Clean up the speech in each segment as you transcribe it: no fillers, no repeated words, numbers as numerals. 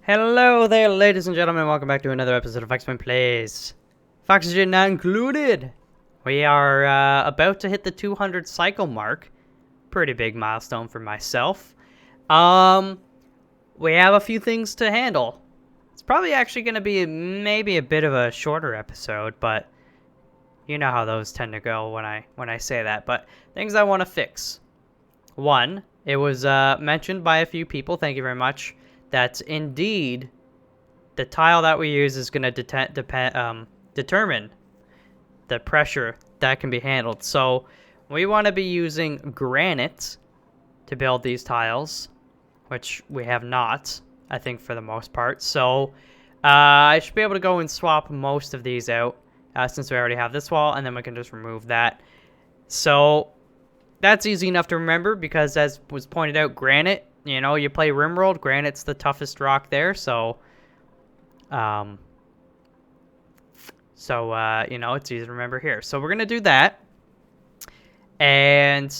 Hello there, ladies and gentlemen. Welcome back to another episode of Foxman Plays. Foxygen not included. We are about to hit the 200 cycle mark. Pretty big milestone for myself. We have a few things to handle. It's probably actually going to be maybe a bit of a shorter episode, but you know how those tend to go when I say that. But things I want to fix. One, it was mentioned by a few people. Thank you very much. That indeed, the tile that we use is going to determine the pressure that can be handled. So we want to be using granite to build these tiles, which we have not, I think, for the most part. So I should be able to go and swap most of these out since we already have this wall, and then we can just remove that. So that's easy enough to remember because, as was pointed out, granite, you know, you play Rimworld, granite's the toughest rock there, so you know, it's easy to remember here. So we're going to do that. And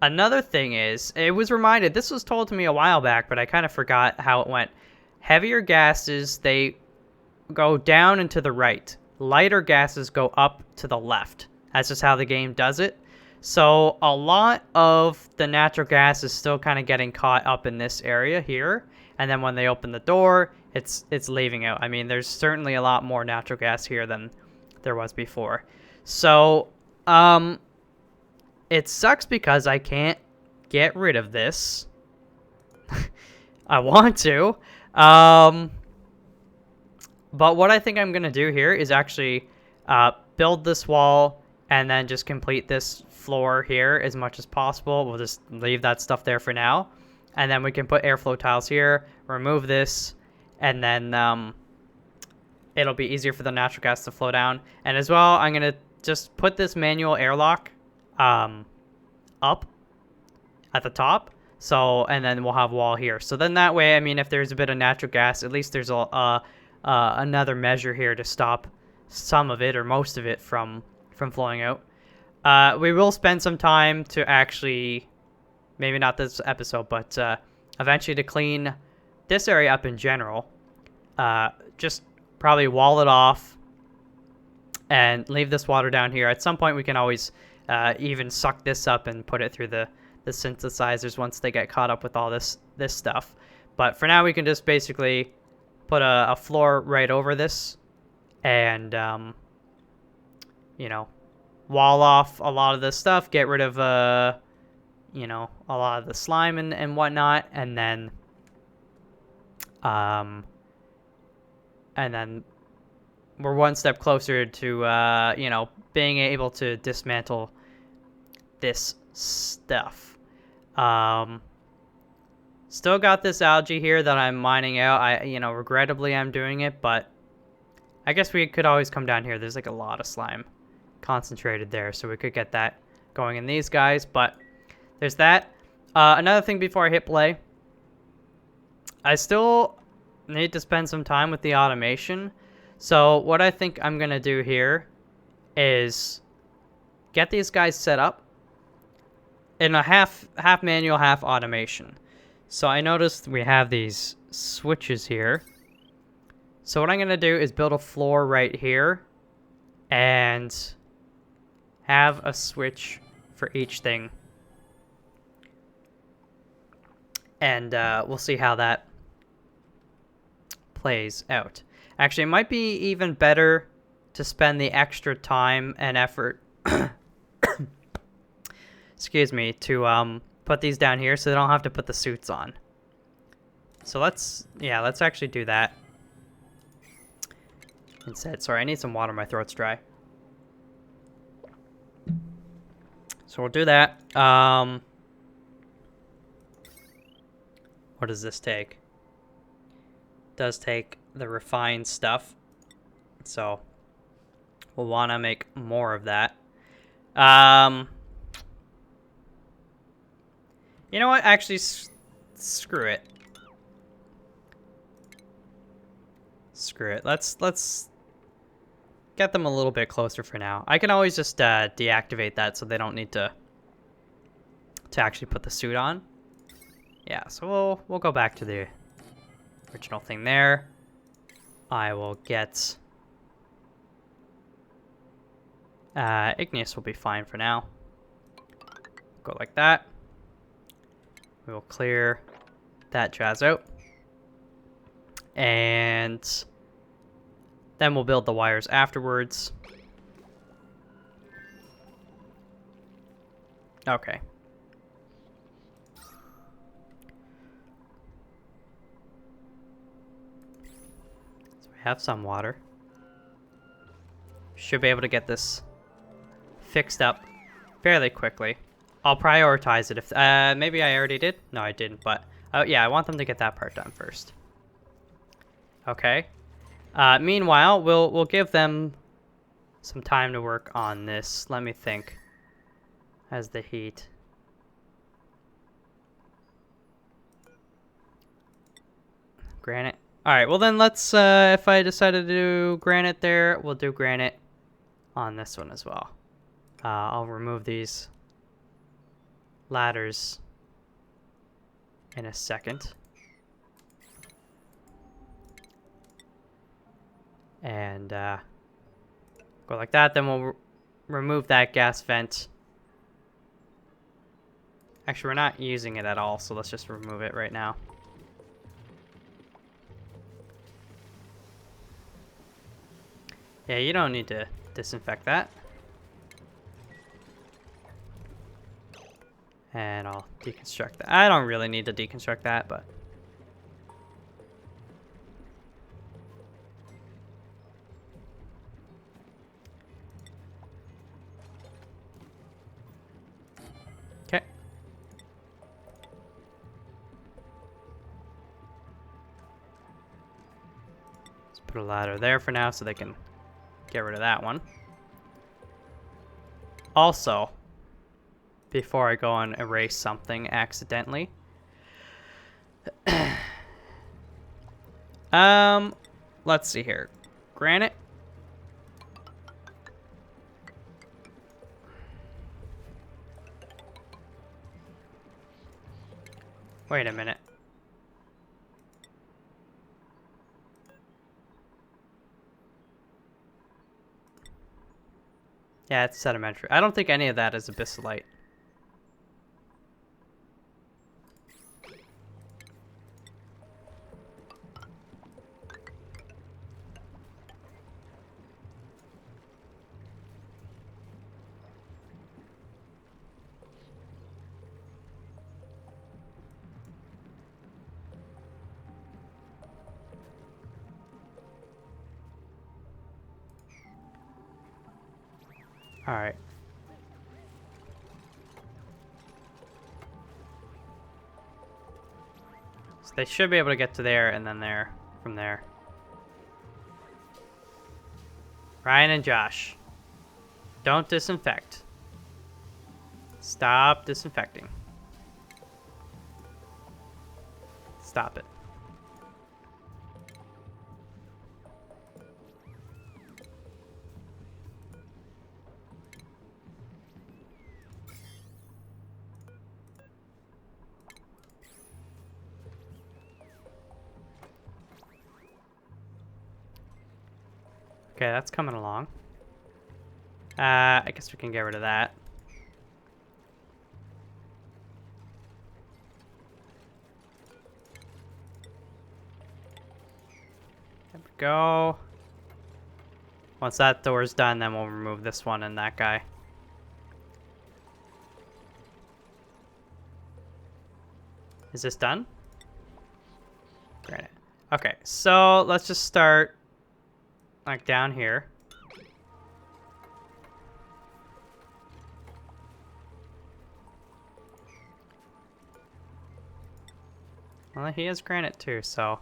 another thing is, it was reminded, this was told to me a while back, but I kind of forgot how it went. Heavier gases, they go down and to the right. Lighter gases go up to the left. That's just how the game does it. So a lot of the natural gas is still kind of getting caught up in this area here. And then when they open the door, it's leaving out. I mean, there's certainly a lot more natural gas here than there was before. So it sucks because I can't get rid of this. I want to. But what I think I'm going to do here is actually build this wall and then just complete this floor here as much as possible. We'll just leave that stuff there for now. And then we can put airflow tiles here, remove this, and then it'll be easier for the natural gas to flow down. And as well, I'm going to just put this manual airlock up at the top. So, and then we'll have a wall here. So then that way, I mean, if there's a bit of natural gas, at least there's another measure here to stop some of it or most of it from flowing out. We will spend some time to actually, maybe not this episode, but eventually to clean this area up in general. Just probably wall it off and leave this water down here. At some point we can always even suck this up and put it through the synthesizers once they get caught up with all this stuff. But for now we can just basically put a floor right over this and you know, wall off a lot of this stuff, get rid of you know, a lot of the slime and whatnot, and then we're one step closer to you know, being able to dismantle this stuff. Still got this algae here that I'm mining out. You know, regrettably I'm doing it, but I guess we could always come down here. There's like a lot of slime concentrated there, so we could get that going in these guys. But there's that. Another thing before I hit play, I still need to spend some time with the automation. So what I think I'm gonna do here is get these guys set up in a half manual, half automation. So I noticed we have these switches here. So what I'm gonna do is build a floor right here and have a switch for each thing. And we'll see how that plays out. Actually, it might be even better to spend the extra time and effort excuse me, to put these down here so they don't have to put the suits on. So let's actually do that instead. Sorry, I need some water, my throat's dry. So we'll do that. What does this take? It does take the refined stuff. So we'll want to make more of that. You know what? Actually, screw it. Screw it. Let's get them a little bit closer for now. I can always just deactivate that so they don't need to actually put the suit on. Yeah, so we'll go back to the original thing there. I will get... igneous will be fine for now. Go like that. We will clear that jazz out. And then we'll build the wires afterwards. Okay. So we have some water. Should be able to get this fixed up fairly quickly. I'll prioritize it if maybe I already did. No, I didn't, but yeah, I want them to get that part done first. Okay. Meanwhile, we'll give them some time to work on this. Let me think. As the heat. Granite. All right. Well, then let's. If I decided to do granite there, we'll do granite on this one as well. I'll remove these ladders in a second. And go like that. Then we'll remove that gas vent. Actually, we're not using it at all, so let's just remove it right now. Yeah, you don't need to disinfect that. And I'll deconstruct that. I don't really need to deconstruct that, but... Okay. Let's put a ladder there for now so they can get rid of that one. Also, before I go and erase something accidentally, let's see here. Granite. Wait a minute. Yeah, it's sedimentary. I don't think any of that is abyssalite. All right. So they should be able to get to there and then there from there. Ryan and Josh, don't disinfect. Stop disinfecting. Stop it. Okay, that's coming along. I guess we can get rid of that. There we go. Once that door's done, then we'll remove this one and that guy. Is this done? Granite. Okay, so let's just start like down here. Well, he has granite too, so.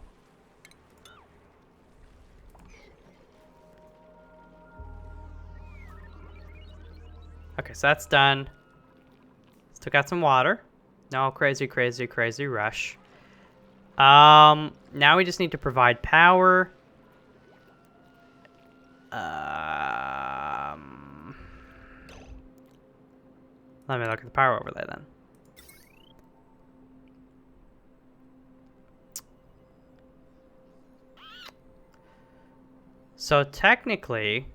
Okay, so that's done. Still got some water. No crazy, crazy, crazy rush. Now we just need to provide power. Let me look at the power overlay then. So technically,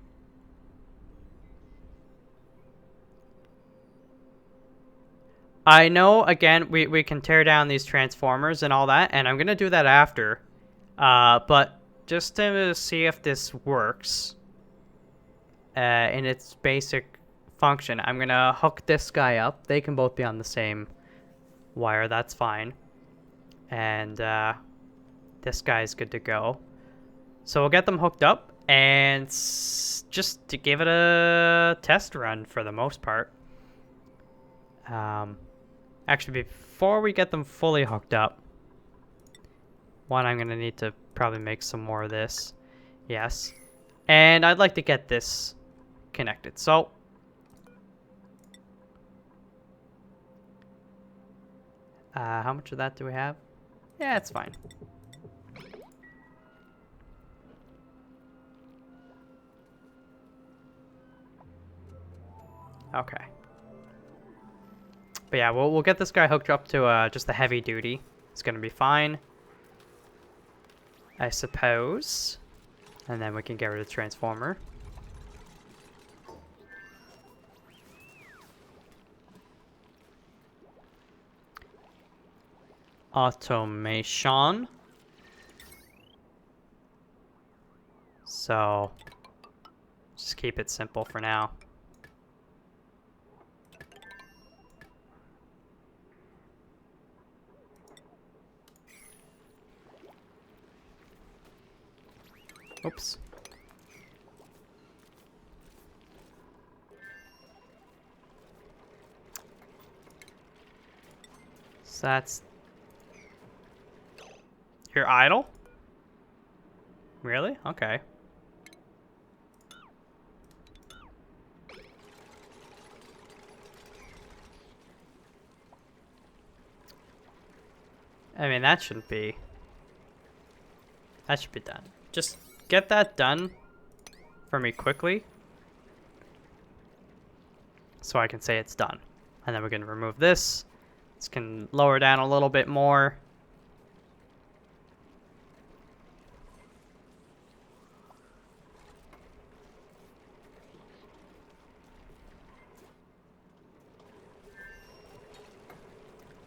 I know, again, we can tear down these transformers and all that, and I'm going to do that after. But just to see if this works in its basic function, I'm going to hook this guy up. They can both be on the same wire. That's fine. And this guy's good to go. So we'll get them hooked up and just to give it a test run for the most part. Actually, before we get them fully hooked up, one, I'm going to need to probably make some more of this. Yes. And I'd like to get this connected. So, how much of that do we have? Yeah, it's fine. Okay. But yeah, we'll get this guy hooked up to just the heavy duty. It's going to be fine, I suppose. And then we can get rid of the transformer. Automation. So, just keep it simple for now. Oops. So that's... You're idle? Really? Okay. I mean, that shouldn't be... That should be done. Just get that done for me quickly, so I can say it's done. And then we're going to remove this. This can lower down a little bit more.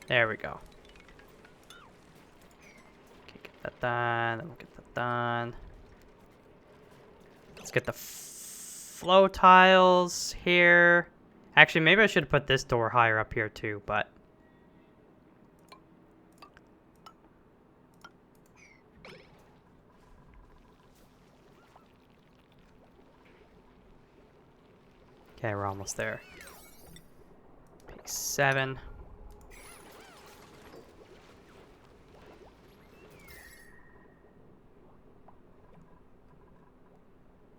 There we go. Okay, get that done. Then we'll get that done. Let's get the flow tiles here. Actually, maybe I should have put this door higher up here too, but... Okay, we're almost there. P7.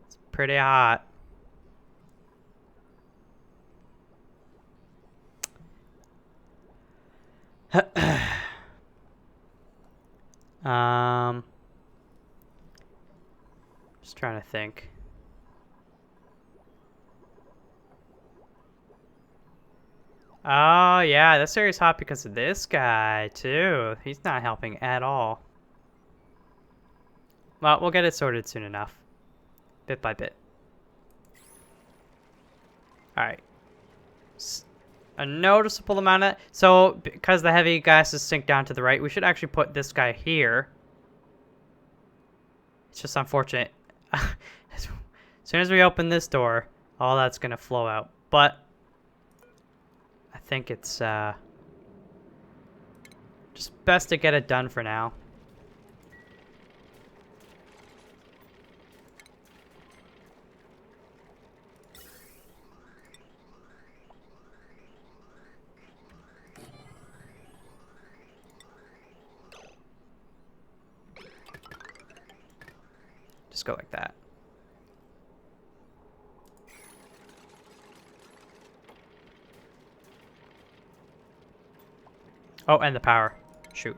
It's pretty hot. Just trying to think. Oh, yeah, this area's hot because of this guy, too. He's not helping at all. Well, we'll get it sorted soon enough. Bit by bit. Alright. A noticeable amount of... So, because the heavy gases sink down to the right, we should actually put this guy here. It's just unfortunate. As soon as we open this door, all that's going to flow out. But... I think it's just best to get it done for now. Just go like that. Oh, and the power. Shoot.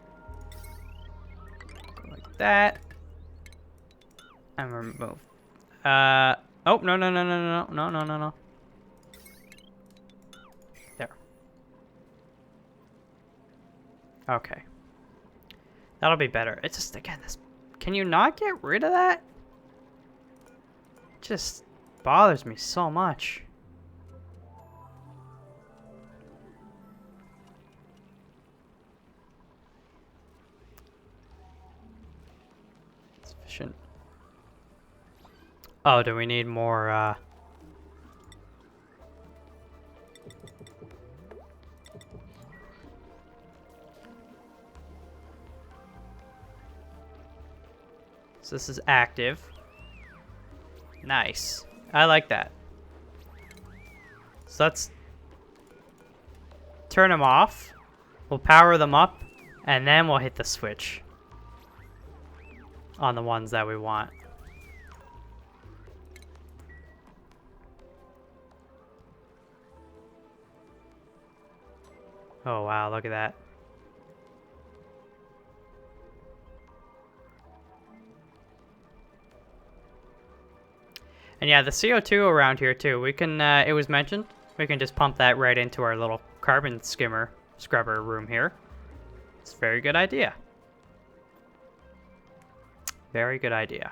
Go like that. And remove. Oh, no, no, no, no, no, no, no, no, no. There. Okay. That'll be better. It's just, again, this... Can you not get rid of that? just bothers me so much. Sufficient. Oh, do we need more, So this is active. Nice. I like that. So let's turn them off. We'll power them up, and then we'll hit the switch on the ones that we want. Oh wow, look at that. And yeah, the CO2 around here too, we can, it was mentioned, we can just pump that right into our little carbon scrubber room here. It's a very good idea. Very good idea.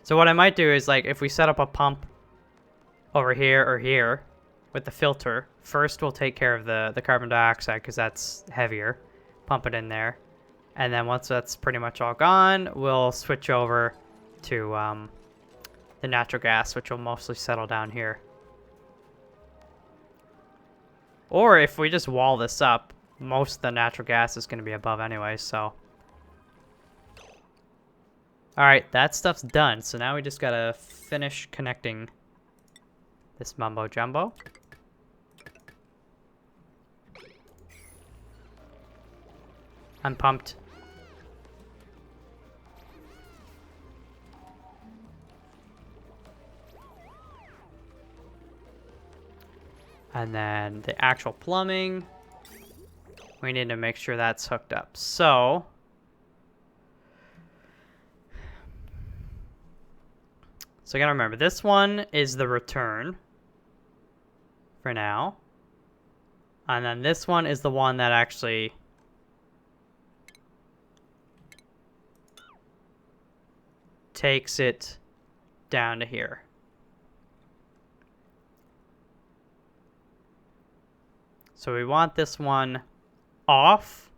So what I might do is, like, if we set up a pump over here or here with the filter, first we'll take care of the carbon dioxide because that's heavier. Pump it in there. And then once that's pretty much all gone, we'll switch over to the natural gas, which will mostly settle down here. Or if we just wall this up, most of the natural gas is going to be above anyway, so. Alright, that stuff's done. So now we just gotta finish connecting this mumbo jumbo. I'm pumped. And then the actual plumbing, we need to make sure that's hooked up. So you gotta remember, this one is the return for now. And then this one is the one that actually takes it down to here. So we want this one off.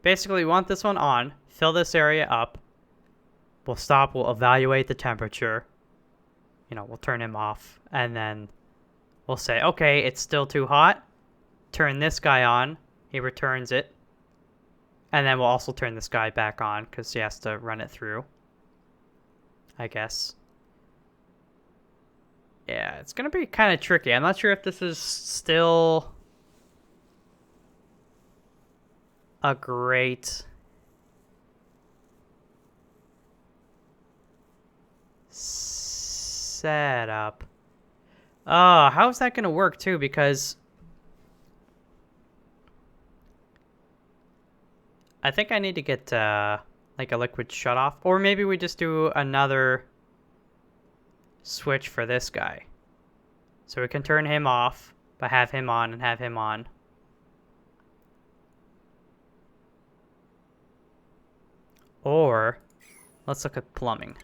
Basically, we want this one on. Fill this area up. We'll stop. We'll evaluate the temperature. You know, we'll turn him off. And then we'll say, okay, it's still too hot. Turn this guy on. He returns it. And then we'll also turn this guy back on because he has to run it through, I guess. Yeah, it's going to be kind of tricky. I'm not sure if this is still a great setup. Oh, how's that going to work too? Because I think I need to get like a liquid shutoff. Or maybe we just do another switch for this guy. So we can turn him off, but have him on and have him on. Or let's look at plumbing.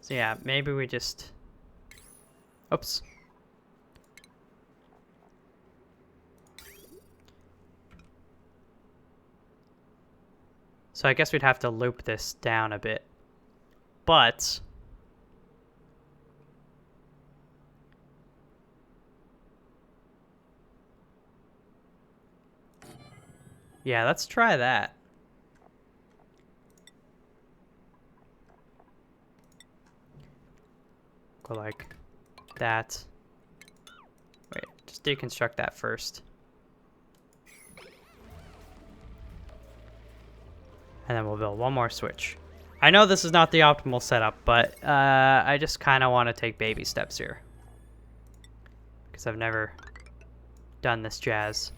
So yeah, maybe we just... Oops. So I guess we'd have to loop this down a bit. But yeah, let's try that. Go like that. Wait, just deconstruct that first. And then we'll build one more switch. I know this is not the optimal setup, but I just kind of want to take baby steps here. Because I've never done this jazz.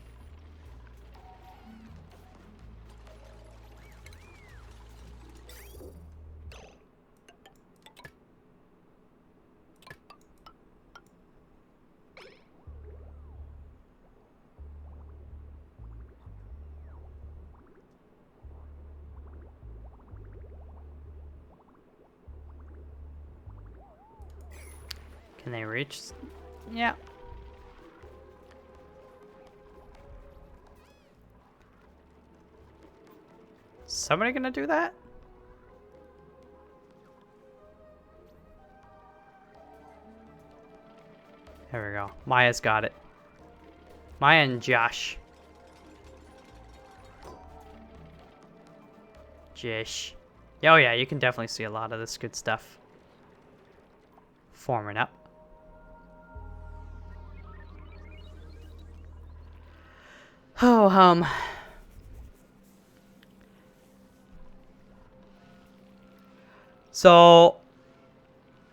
Can they reach? Yeah. Somebody gonna do that? There we go. Maya's got it. Maya and Josh. Jish. Oh yeah, you can definitely see a lot of this good stuff forming up. Oh, So,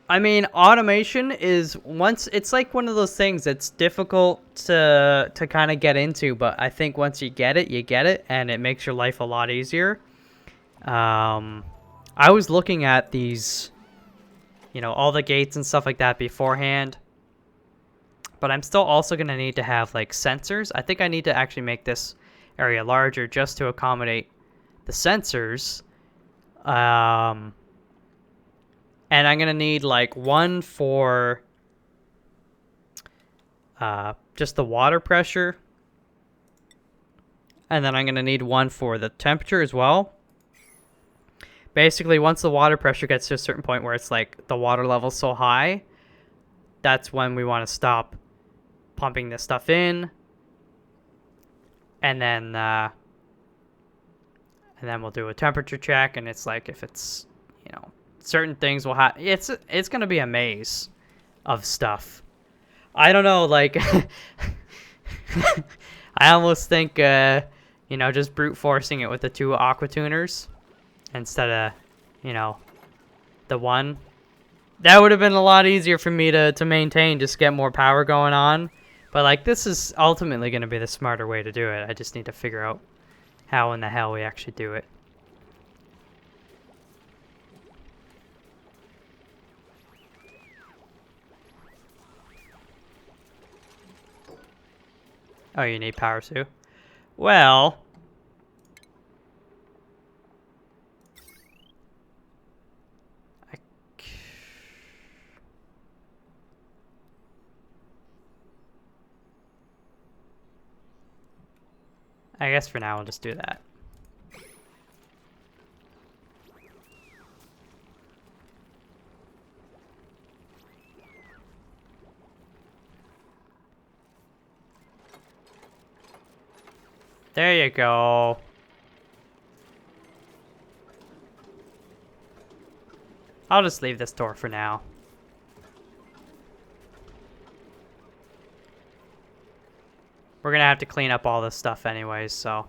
I mean, automation is it's like one of those things that's difficult to kind of get into, but I think once you get it, and it makes your life a lot easier. I was looking at these, you know, all the gates and stuff like that beforehand, but I'm still also going to need to have like sensors. I think I need to actually make this area larger just to accommodate the sensors. And I'm going to need like one for just the water pressure. And then I'm going to need one for the temperature as well. Basically, once the water pressure gets to a certain point where it's like the water level's so high, that's when we want to stop pumping this stuff in. And then we'll do a temperature check, and it's like if it's, you know, certain things will have, it's going to be a maze of stuff. I don't know, like I almost think you know, just brute forcing it with the 2 aqua tuners instead of, you know, the one. That would have been a lot easier for me to maintain, just get more power going on. But like, this is ultimately going to be the smarter way to do it. I just need to figure out how in the hell we actually do it. Oh, you need power too? Well, I guess for now we'll just do that. There you go. I'll just leave this door for now. We're gonna have to clean up all this stuff anyways, so.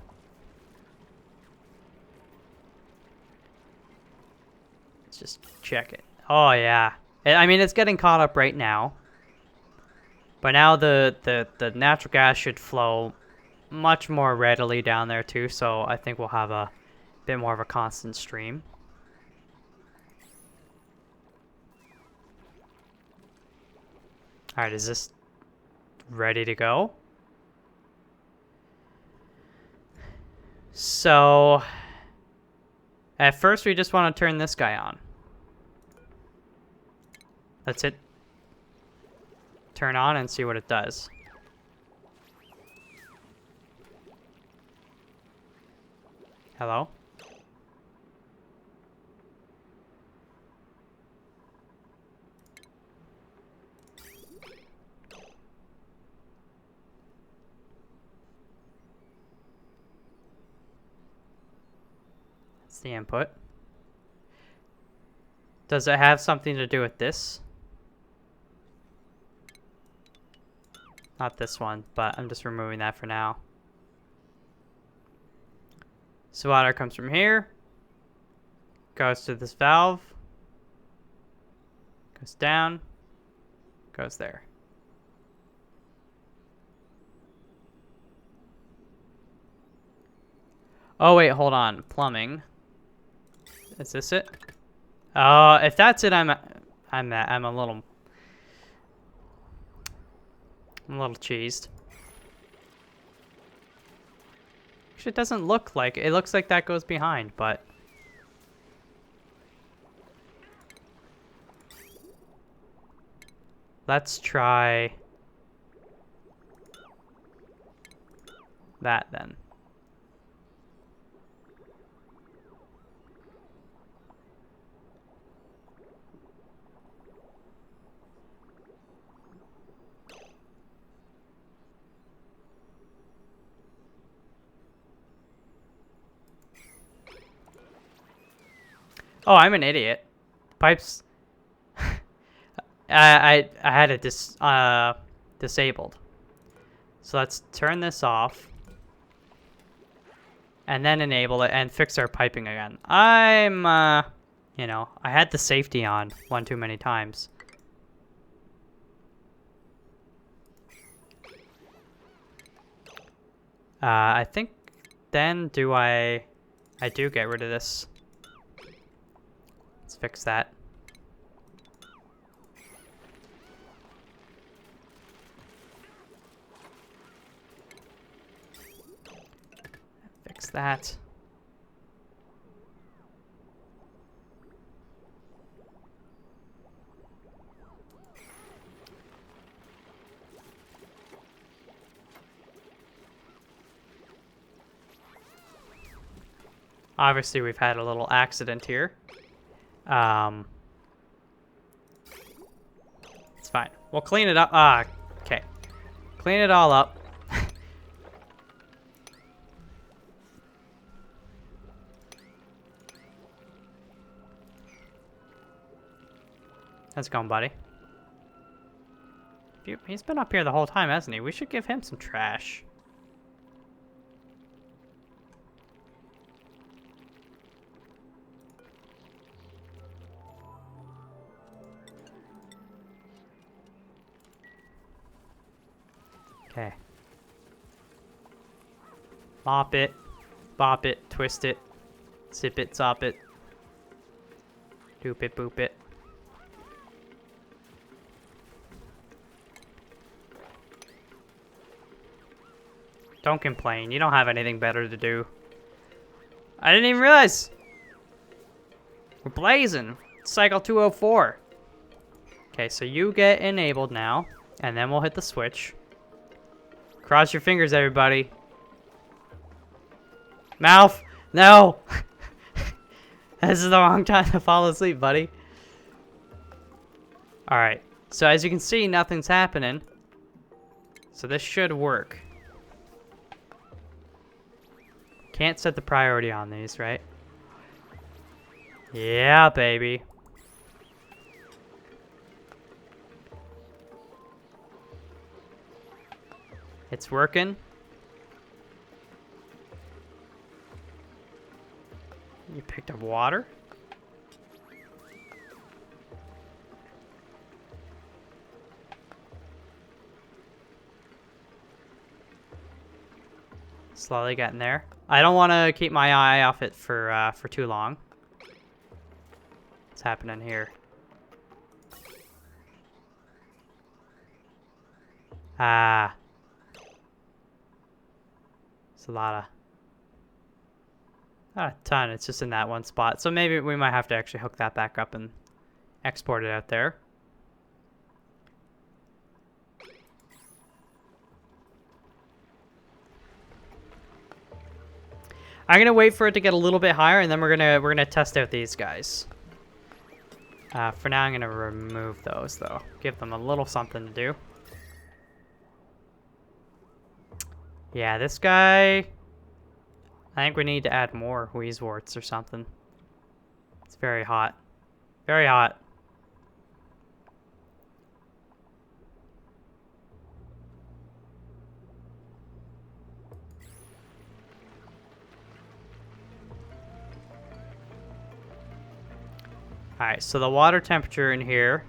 Let's just check it. Oh yeah. I mean, it's getting caught up right now. But now the natural gas should flow much more readily down there too, so I think we'll have a bit more of a constant stream. Alright, is this ready to go? So, at first we just want to turn this guy on. That's it. Turn on and see what it does. Hello? That's the input. Does it have something to do with this? Not this one, but I'm just removing that for now. So water comes from here, goes to this valve, goes down, goes there. Oh wait, hold on. Plumbing. Is this it? If that's it, I'm a little cheesed. Actually, it doesn't look like it. It looks like that goes behind, but let's try that then. Oh, I'm an idiot. Pipes. I had it disabled. So let's turn this off. And then enable it and fix our piping again. You know, I had the safety on one too many times. I think then I do get rid of this. Let's fix that. Fix that. Obviously, we've had a little accident here. It's fine. We'll clean it up. Okay. Clean it all up. How's it going, buddy? He's been up here the whole time, hasn't he? We should give him some trash. Okay. Mop it, bop it, twist it, sip it, sop it, doop it, boop it. Don't complain. You don't have anything better to do. I didn't even realize. We're blazing. Cycle 204. Okay, so you get enabled now, and then we'll hit the switch. Cross your fingers, everybody. Mouth! No! This is the wrong time to fall asleep, buddy. Alright, so as you can see, nothing's happening. So this should work. Can't set the priority on these, right? Yeah, baby. It's working. You picked up water? Slowly getting there. I don't want to keep my eye off it for too long. What's happening here? Ah. It's a lot of... Not a ton, it's just in that one spot. So maybe we might have to actually hook that back up and export it out there. I'm gonna wait for it to get a little bit higher, and then we're gonna test out these guys. For now, I'm gonna remove those though. Give them a little something to do. Yeah, this guy. I think we need to add more wheezeworts or something. It's very hot. Very hot. Alright, so the water temperature in here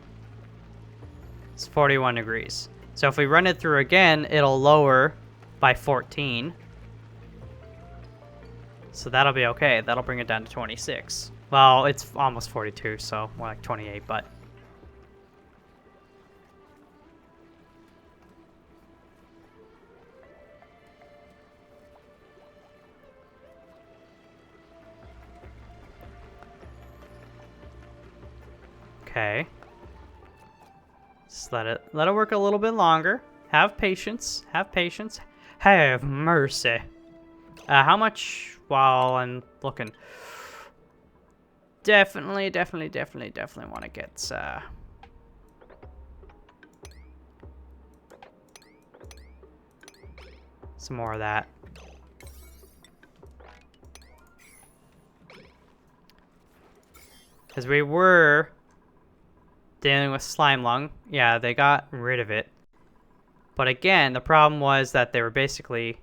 is 41 degrees. So if we run it through again, it'll lower by 14. So that'll be okay. That'll bring it down to 26. Well, it's almost 42, so more like 28, but... Okay. Just let it work a little bit longer. Have patience. Have patience. Have mercy. How much while I'm looking? Definitely want to get some more of that. Because we were dealing with slime lung. Yeah, they got rid of it. But again, the problem was that they were basically...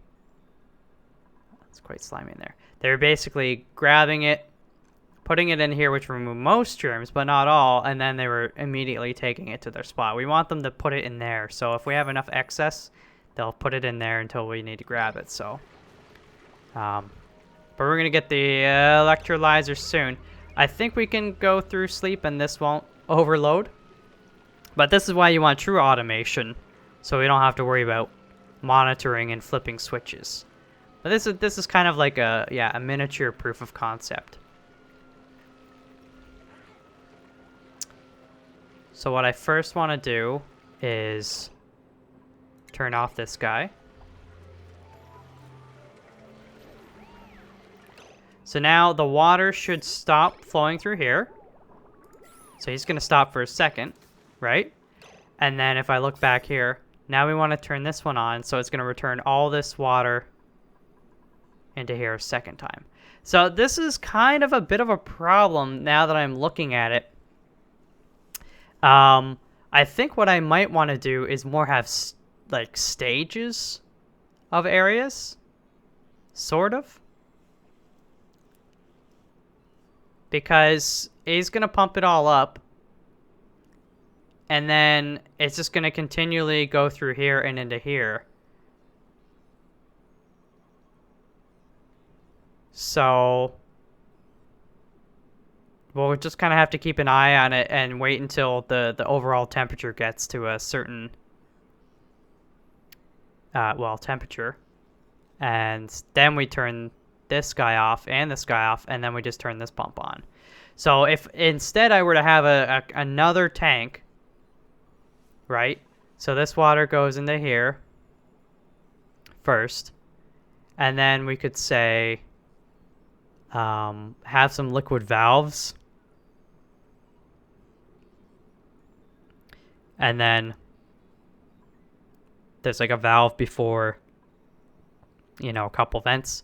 It's quite slimy in there. They were basically grabbing it, putting it in here, which removed most germs, but not all, and then they were immediately taking it to their spot. We want them to put it in there, so if we have enough excess, they'll put it in there until we need to grab it, so... but we're going to get the electrolyzer soon. I think we can go through sleep and this won't overload. But this is why you want true automation, so we don't have to worry about monitoring and flipping switches. But this is kind of like a miniature proof of concept. So what I first want to do is turn off this guy. So now the water should stop flowing through here. So he's going to stop for a second, right? And then if I look back here, now we want to turn this one on. So it's going to return all this water into here a second time. So this is kind of a bit of a problem now that I'm looking at it. I think what I might want to do is more have like stages of areas, sort of. Because he's going to pump it all up. And then it's just going to continually go through here and into here. So we'll just kind of have to keep an eye on it and wait until the overall temperature gets to a certain, temperature. And then we turn this guy off and this guy off, and then we just turn this pump on. So if instead I were to have another tank, right? So this water goes into here first, and then we could say have some liquid valves, and then there's like a valve before, you know, a couple vents.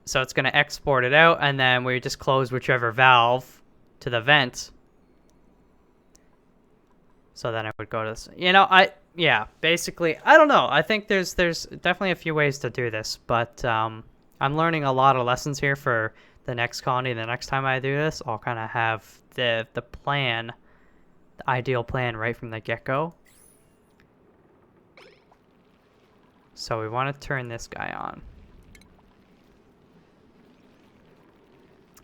So it's going to export it out, and then we just close whichever valve to the vent. So then it would go to this. You know, basically, I don't know. I think there's definitely a few ways to do this, but I'm learning a lot of lessons here for the next colony. The next time I do this, I'll kind of have the plan, the ideal plan right from the get-go. So we want to turn this guy on.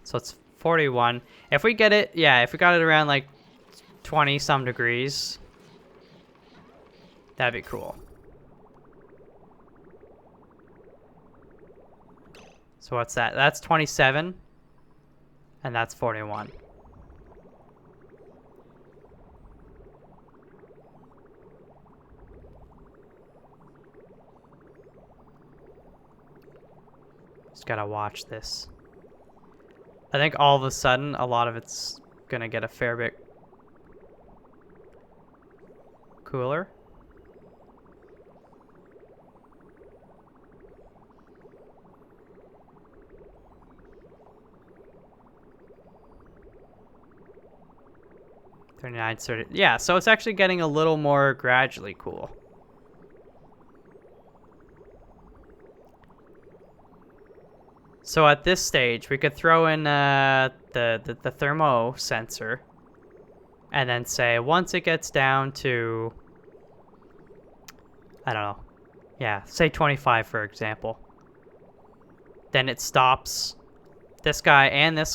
So it's 41. If we get it, if we got it around like 20 some degrees, that'd be cool. So what's that? That's 27, and that's 41. Just gotta watch this. I think all of a sudden, a lot of it's gonna get a fair bit cooler. Yeah, so it's actually getting a little more gradually cool. So at this stage, we could throw in the thermo sensor, and then say once it gets down to, I don't know, say 25 for example, then it stops this guy, and then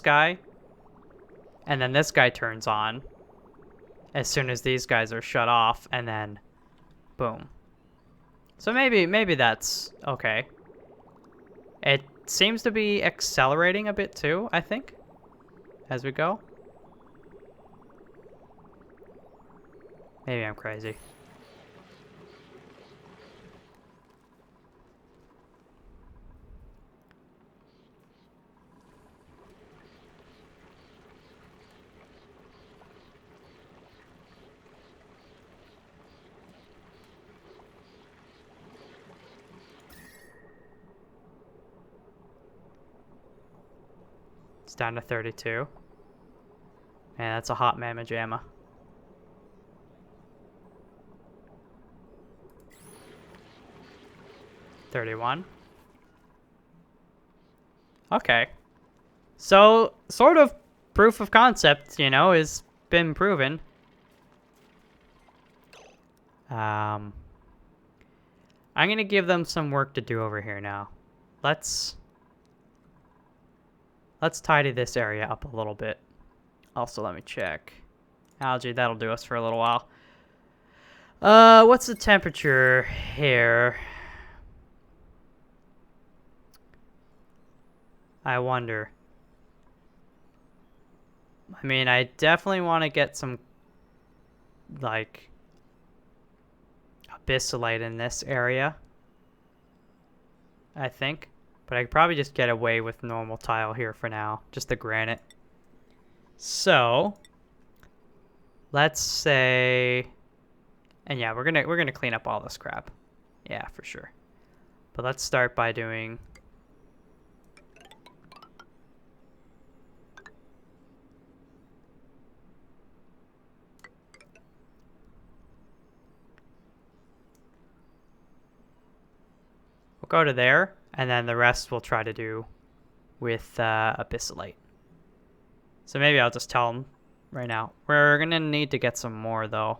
this guy turns on as soon as these guys are shut off, and then boom. So maybe that's okay. It seems to be accelerating a bit too, I think, as we go. Maybe I'm crazy. It's down to 32. Man, that's a hot mamma jamma. 31. Okay. So, sort of proof of concept, you know, has been proven. I'm going to give them some work to do over here now. Let's tidy this area up a little bit. Also, let me check. Algae, that'll do us for a little while. What's the temperature here? I wonder. I mean, I definitely want to get some, like, abyssalite in this area. I think. But I could probably just get away with normal tile here for now. Just the granite. So, let's say... And yeah, we're gonna clean up all this crap. Yeah, for sure. But let's start by doing... We'll go to there, and then the rest we'll try to do with abyssalite. So maybe I'll just tell them right now. We're gonna need to get some more though.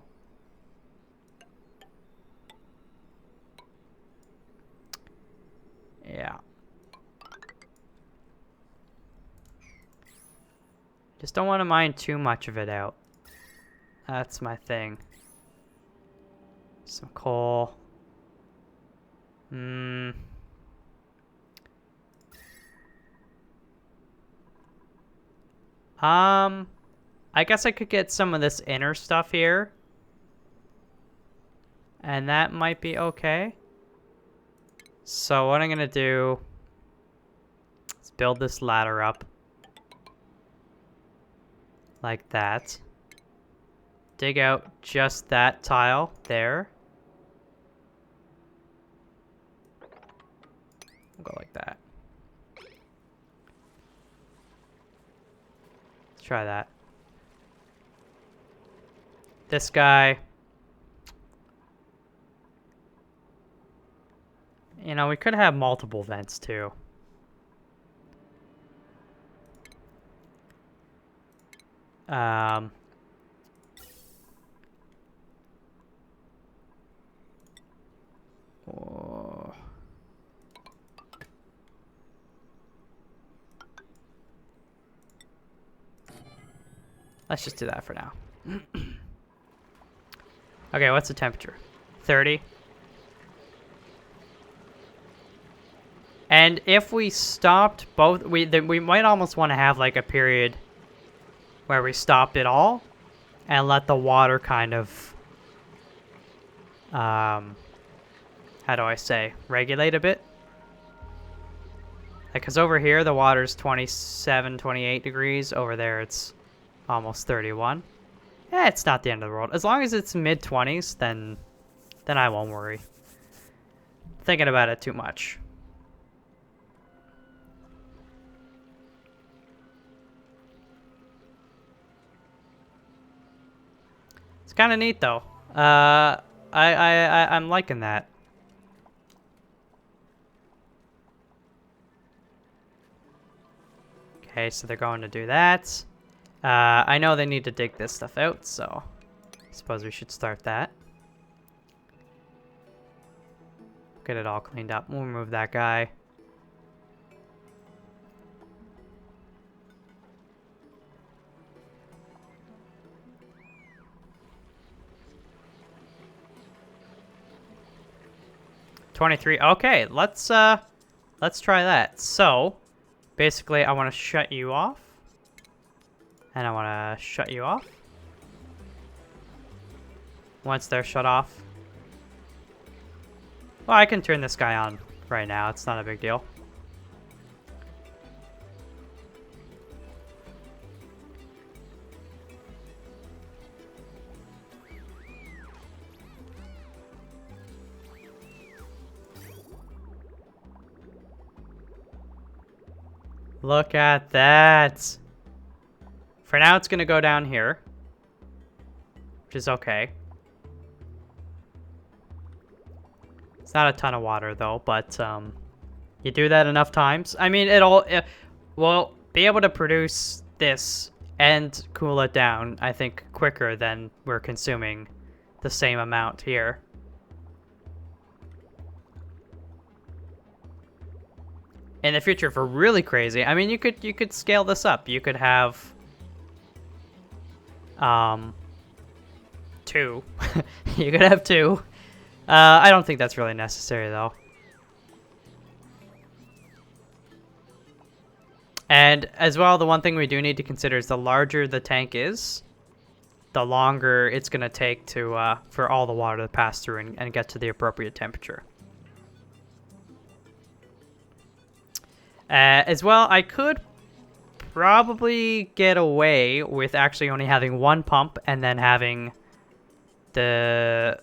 Yeah. Just don't want to mine too much of it out. That's my thing. Some coal. I guess I could get some of this inner stuff here. And that might be okay. So what I'm gonna do is build this ladder up. Like that. Dig out just that tile there. We'll go like that. Let's try that. This guy. You know, we could have multiple vents too. Oh. Let's just do that for now. Okay, what's the temperature? 30. And if we stopped both, we might almost want to have like a period where we stop it all and let the water kind of, how do I say, regulate a bit. Like, because over here the water's 27, 28 degrees. Over there it's almost 31. Yeah, it's not the end of the world. As long as it's mid-20s, then I won't worry. Thinking about it too much. It's kind of neat though. I'm liking that. Okay, so they're going to do that. I know they need to dig this stuff out, so I suppose we should start that. Get it all cleaned up. We'll remove that guy. $23. Okay, let's try that. So, basically, I want to shut you off. And I want to shut you off. once they're shut off. Well, I can turn this guy on right now. It's not a big deal. Look at that. For now, it's going to go down here, which is okay. It's not a ton of water, though, but you do that enough times. I mean, will be able to produce this and cool it down, I think, quicker than we're consuming the same amount here. In the future, if we're really crazy, I mean, you could scale this up. You could have 2. You could have 2. I don't think that's really necessary, though. And as well, the one thing we do need to consider is the larger the tank is, the longer it's going to take to for all the water to pass through and get to the appropriate temperature. As well, I could probably get away with actually only having 1 pump and then having the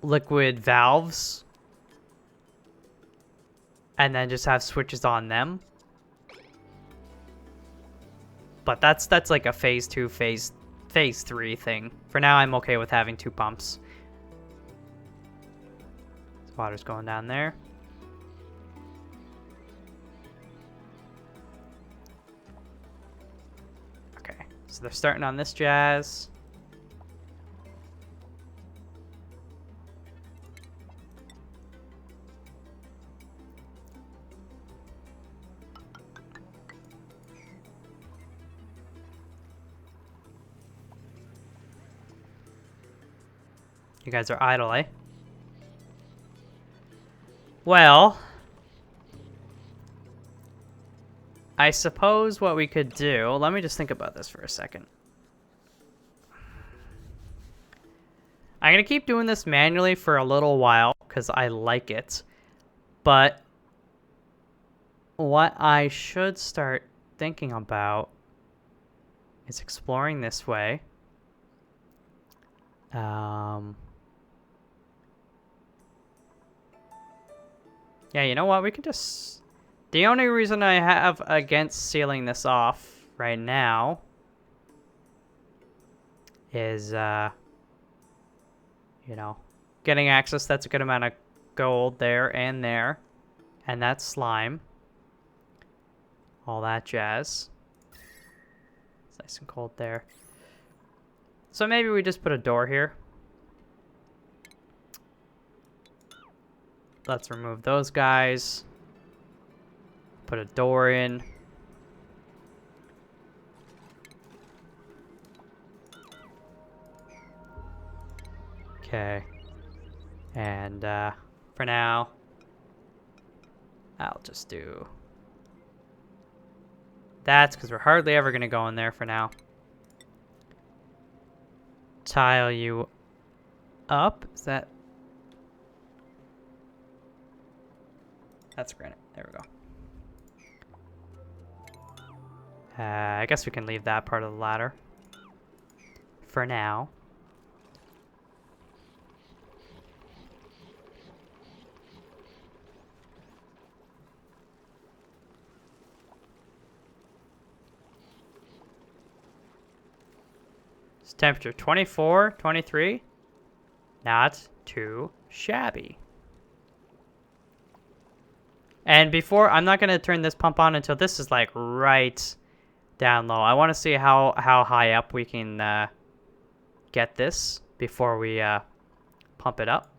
liquid valves and then just have switches on them. But that's like a phase 2, phase 3 thing. For now, I'm okay with having 2 pumps. Water's going down there. Okay, so they're starting on this jazz. You guys are idle, eh? Well, I suppose what we could do... Let me just think about this for a second. I'm going to keep doing this manually for a little while because I like it. But what I should start thinking about is exploring this way. Yeah, you know what? We can just... The only reason I have against sealing this off right now is, you know, getting access. That's a good amount of gold there. And that's slime. All that jazz. It's nice and cold there. So maybe we just put a door here. Let's remove those guys. Put a door in. Okay. And for now, I'll just do... That's because we're hardly ever going to go in there for now. Tile you up. Is that... That's granite. There we go. I guess we can leave that part of the ladder for now. It's temperature 24, 23. Not too shabby. And before, I'm not going to turn this pump on until this is like right down low. I want to see how high up we can get this before we pump it up.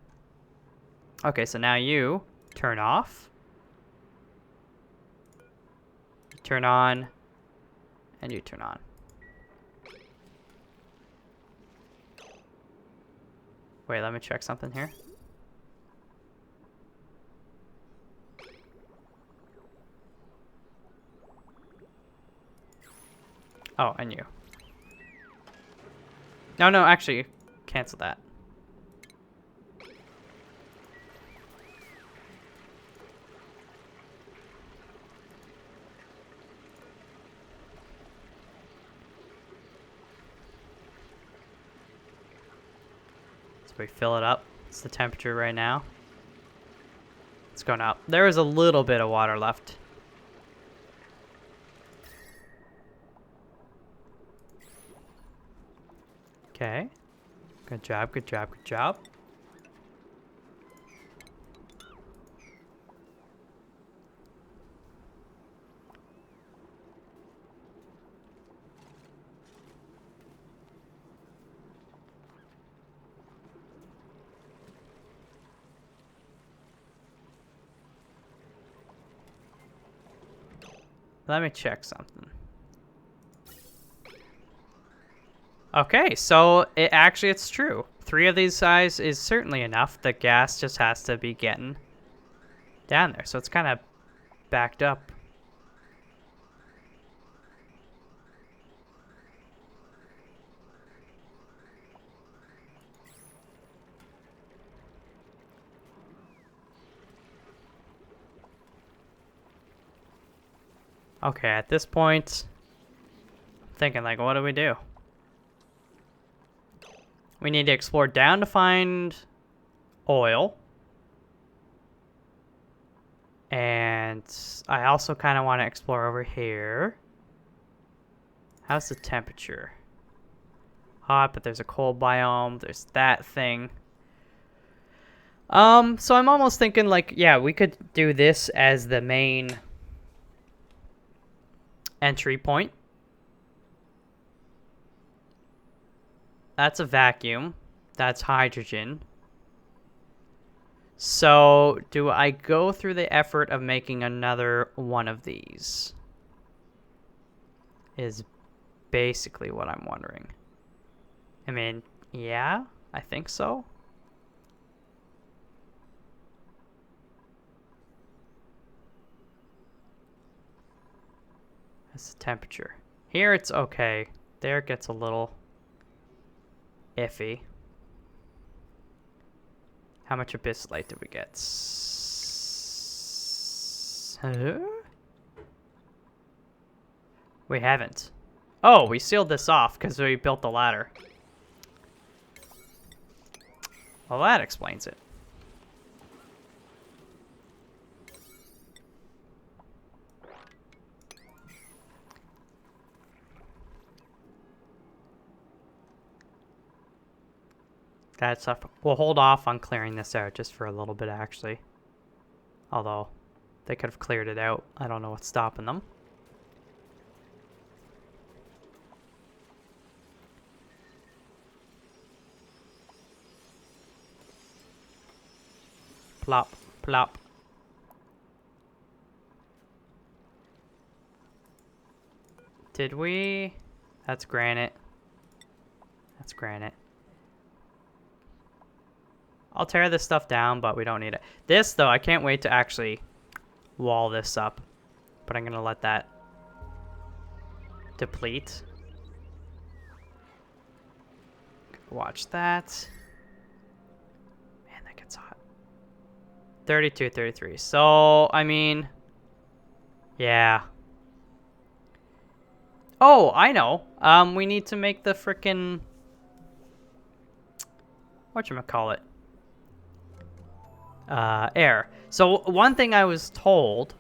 Okay, so now you turn off. Turn on. And you turn on. Wait, let me check something here. Oh, and you. No, actually, cancel that. we fill it up. It's the temperature right now. It's going up. There is a little bit of water left. Okay. Good job, good job, good job. Let me check something. Okay, so it's true. 3 of these guys is certainly enough. The gas just has to be getting down there. So it's kind of backed up. Okay, at this point, I'm thinking like, what do we do? We need to explore down to find oil. And I also kind of want to explore over here. How's the temperature? Hot, but there's a cold biome. There's that thing. So I'm almost thinking like, yeah, we could do this as the main entry point. That's a vacuum. That's hydrogen. So, do I go through the effort of making another one of these? Is basically what I'm wondering. I mean, yeah, I think so. That's the temperature. Here it's okay. There it gets a little iffy. How much abyssite did we get? We haven't. Oh, we sealed this off because we built the ladder. Well, that explains it. That stuff. We'll hold off on clearing this out just for a little bit, actually. Although, they could have cleared it out. I don't know what's stopping them. Plop, plop. Did we? That's granite. That's granite. I'll tear this stuff down, but we don't need it. This, though, I can't wait to actually wall this up. But I'm going to let that deplete. Watch that. Man, that gets hot. 32, 33. So, I mean, yeah. Oh, I know. We need to make the frickin' whatchamacallit? Air. So one thing I was told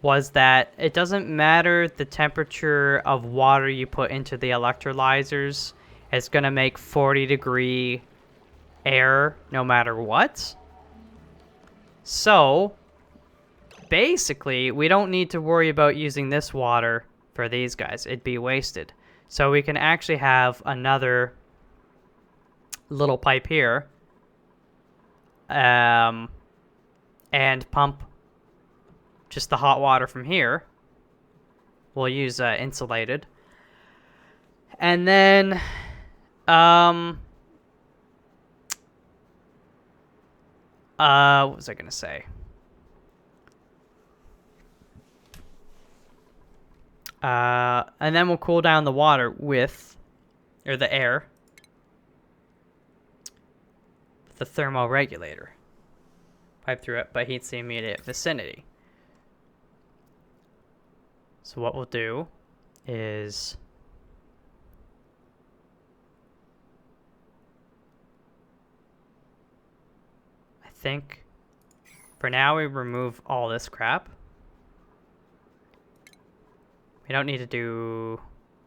was that it doesn't matter the temperature of water you put into the electrolyzers. It's going to make 40-degree air no matter what. So basically, we don't need to worry about using this water for these guys. It'd be wasted. So we can actually have another little pipe here. And pump just the hot water from here. We'll use insulated. And then, what was I gonna say? And then we'll cool down the water with, or the air, the thermoregulator. Pipe through it, but heats the immediate vicinity. So what we'll do is . think for now we remove all this crap. We don't need to do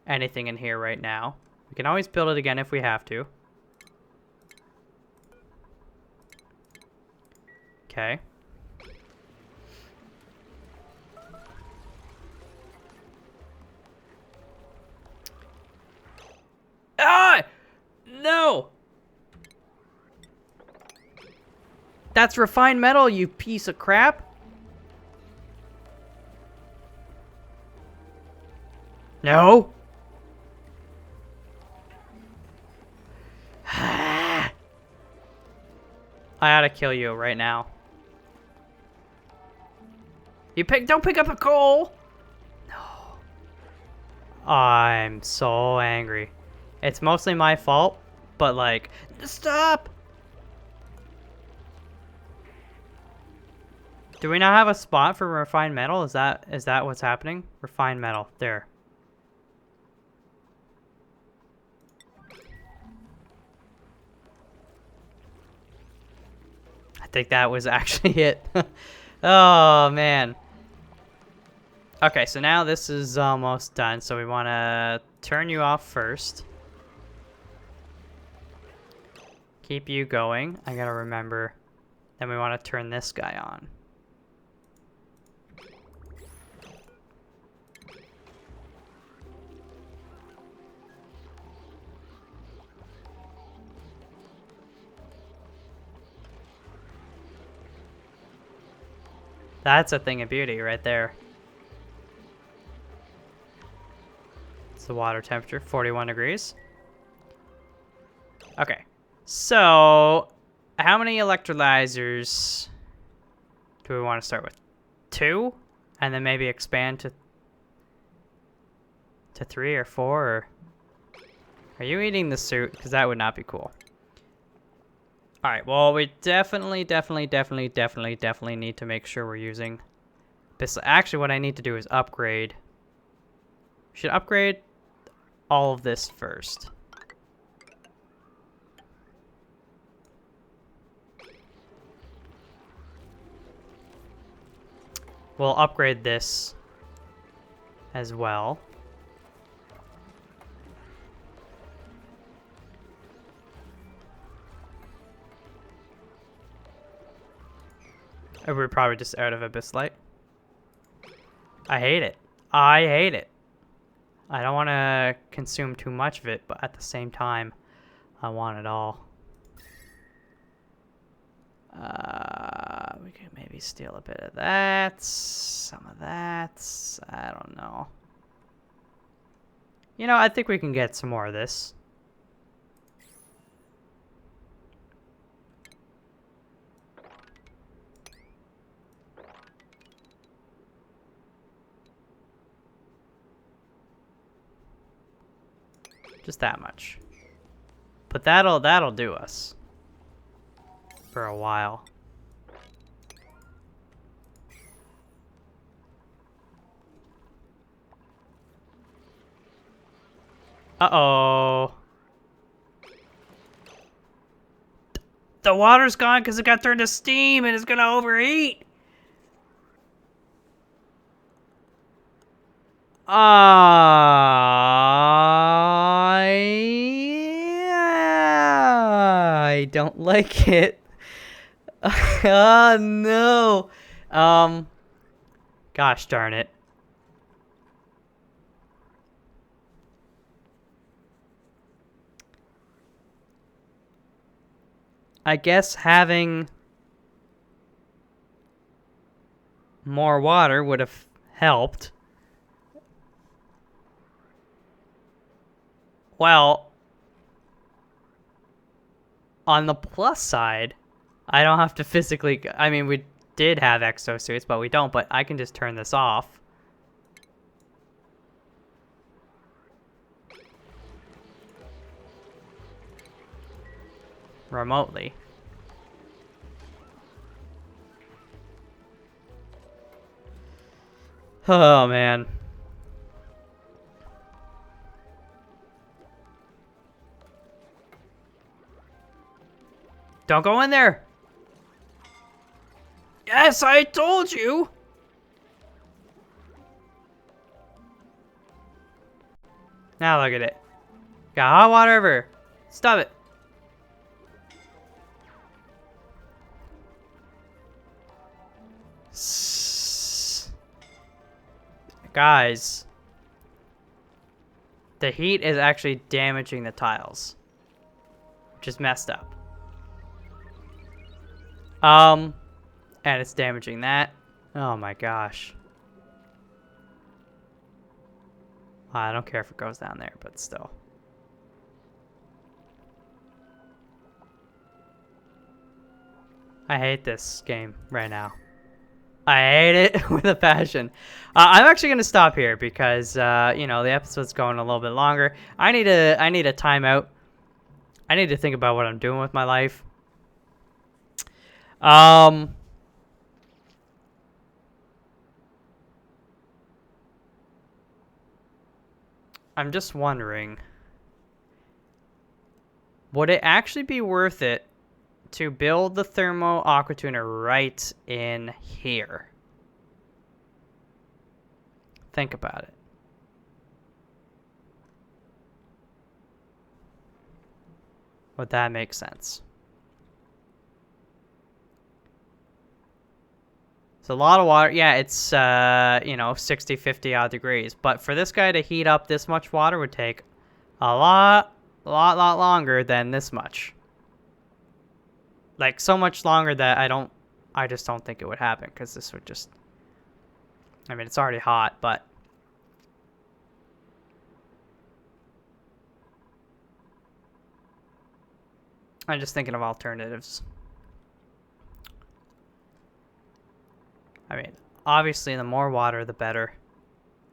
anything in here right now. We can always build it again if we have to. Okay. Ah! No! That's refined metal, you piece of crap. No! I ought to kill you right now. Don't pick up a coal! No. I'm so angry. It's mostly my fault, but like, stop! Do we now have a spot for refined metal? Is that what's happening? Refined metal, there. I think that was actually it. Oh, man. Okay, so now this is almost done, so we want to turn you off first. Keep you going. I gotta remember. Then we want to turn this guy on. That's a thing of beauty right there. It's the water temperature, 41 degrees. Okay, so how many electrolyzers do we want to start with? 2? And then maybe expand to 3 or 4? Or... Are you eating the suit? Because that would not be cool. Alright, well, we definitely need to make sure we're using this. Actually, what I need to do is upgrade. We should upgrade all of this first. We'll upgrade this as well. We're probably just out of Abyss Light. I hate it. I hate it. I don't want to consume too much of it, but at the same time, I want it all. We could maybe steal a bit of that, some of that. I don't know. You know, I think we can get some more of this. Just that much. But that'll do us for a while. Uh-oh. The water's gone because it got turned to steam and it's gonna overheat. I don't like it. Oh no. Gosh darn it. I guess having more water would have helped. Well, on the plus side, I don't have to physically... I mean, we did have exosuits, but we don't. But I can just turn this off. Remotely. Oh, man. Don't go in there! Yes, I told you! Now look at it. Got hot water everywhere. Stop it. Guys. The heat is actually damaging the tiles. Which is messed up. And it's damaging that. Oh my gosh. I don't care if it goes down there, but still. I hate this game right now. I hate it with a passion. I'm actually going to stop here because, you know, the episode's going a little bit longer. I need a timeout. I need to think about what I'm doing with my life. I'm just wondering, would it actually be worth it to build the thermo aqua tuner right in here? Think about it. Would that make sense? It's a lot of water. Yeah, it's, you know, 60, 50 odd degrees. But for this guy to heat up this much water would take a lot longer than this much. Like, so much longer that I just don't think it would happen, because this would just, I mean, it's already hot, but I'm just thinking of alternatives. I mean, obviously, the more water, the better.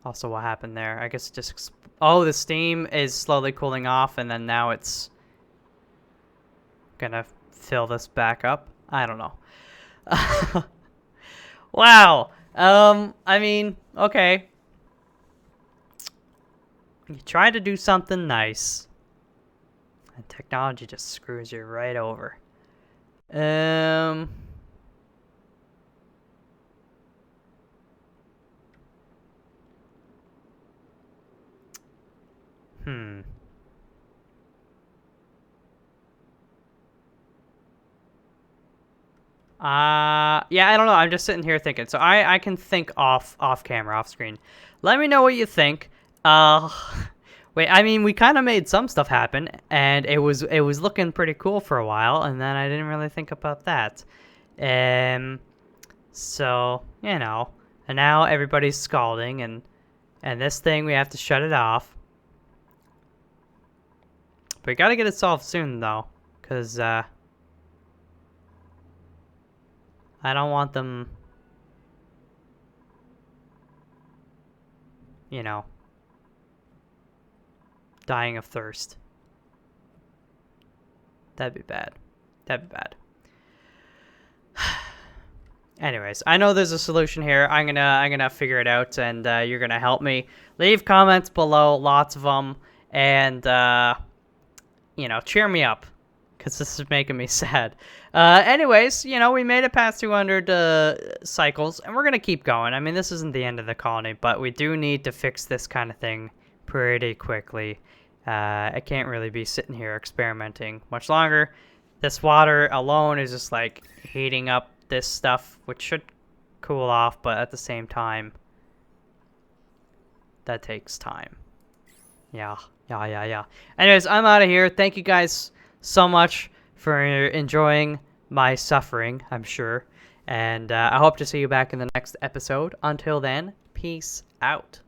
Also, what happened there? I guess it just, oh, the steam is slowly cooling off, and then now it's gonna fill this back up. I don't know. Wow. I mean, okay. You try to do something nice, and technology just screws you right over. Yeah, I don't know. I'm just sitting here thinking. So I can think off camera, off screen. Let me know what you think. Wait, I mean, we kind of made some stuff happen, and it was looking pretty cool for a while, and then I didn't really think about that. So, you know, and now everybody's scalding, and this thing, we have to shut it off. But we gotta get it solved soon, though, because, I don't want them, you know, dying of thirst. That'd be bad. That'd be bad. Anyways, I know there's a solution here. I'm gonna figure it out, and you're gonna help me. Leave comments below, lots of them, and you know, cheer me up, because this is making me sad. Anyways, you know, we made it past 200 cycles, and we're going to keep going. I mean, this isn't the end of the colony, but we do need to fix this kind of thing pretty quickly. I can't really be sitting here experimenting much longer. This water alone is just, like, heating up this stuff, which should cool off, but at the same time, that takes time. Yeah. Anyways, I'm out of here. Thank you guys so much for enjoying my suffering, I'm sure. And I hope to see you back in the next episode. Until then, peace out.